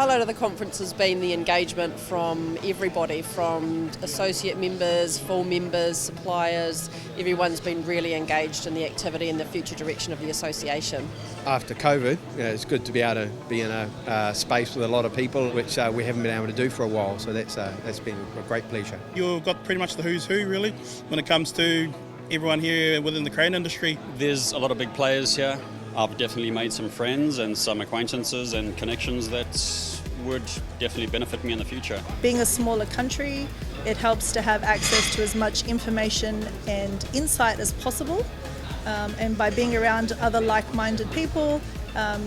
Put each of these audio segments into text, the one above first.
highlight of the conference has been the engagement from everybody, from associate members, full members, suppliers. Everyone's been really engaged in the activity and the future direction of the association. After COVID, it's good to be able to be in a space with a lot of people, which we haven't been able to do for a while, so that's been a great pleasure. You've got pretty much the who's who, really, when it comes to everyone here within the crane industry. There's a lot of big players here. I've definitely made some friends and some acquaintances and connections that would definitely benefit me in the future. Being a smaller country, it helps to have access to as much information and insight as possible. And by being around other like-minded people,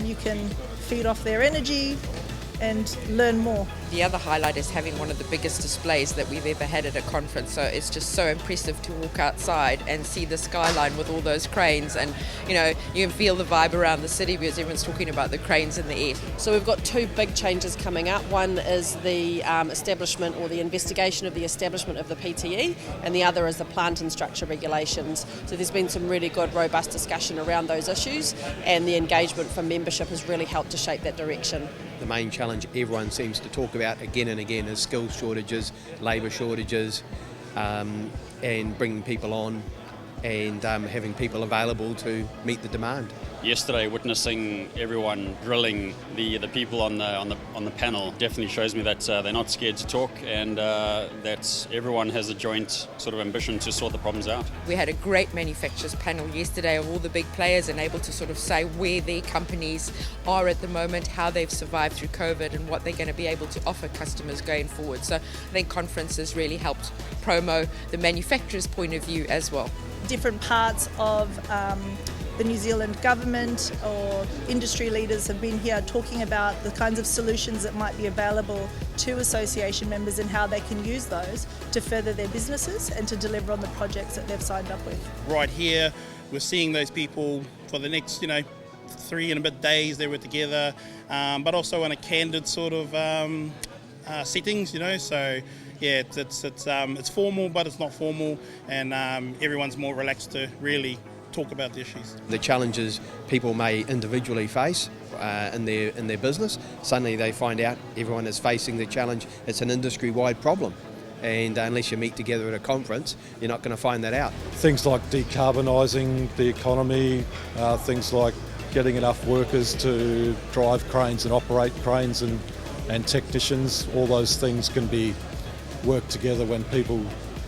you can feed off their energy and learn more. The other highlight is having one of the biggest displays that we've ever had at a conference, so it's just so impressive to walk outside and see the skyline with all those cranes, and you can feel the vibe around the city because everyone's talking about the cranes in the air. So we've got two big changes coming up. One is the establishment or the investigation of the establishment of the PTE, and the other is the plant and structure regulations. So there's been some really good, robust discussion around those issues, and the engagement from membership has really helped to shape that direction. The main challenge everyone seems to talk about again and again is skills shortages, labour shortages, and bringing people on and having people available to meet the demand. Yesterday, witnessing everyone drilling the people on the panel definitely shows me that they're not scared to talk, and that everyone has a joint sort of ambition to sort the problems out. We had a great manufacturers panel yesterday of all the big players and able to sort of say where their companies are at the moment, how they've survived through COVID and what they're going to be able to offer customers going forward. So I think conferences really helped promo the manufacturer's point of view as well. Different parts of the New Zealand government or industry leaders have been here talking about the kinds of solutions that might be available to association members and how they can use those to further their businesses and to deliver on the projects that they've signed up with. Right here, we're seeing those people for the next, 3 and a bit days they were together, but also in a candid sort of settings, so yeah, it's formal, but it's not formal, and everyone's more relaxed to really talk about the issues. The challenges people may individually face in their business, suddenly they find out everyone is facing the challenge. It's an industry-wide problem, and unless you meet together at a conference, you're not going to find that out. Things like decarbonising the economy, things like getting enough workers to drive cranes and operate cranes, and technicians, all those things can be worked together when people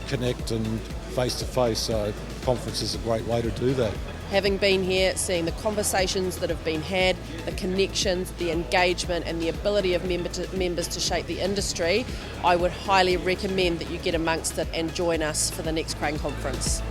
connect and face-to-face, so conference is a great way to do that. Having been here, seeing the conversations that have been had, the connections, the engagement and the ability of members to shape the industry, I would highly recommend that you get amongst it and join us for the next Crane Conference.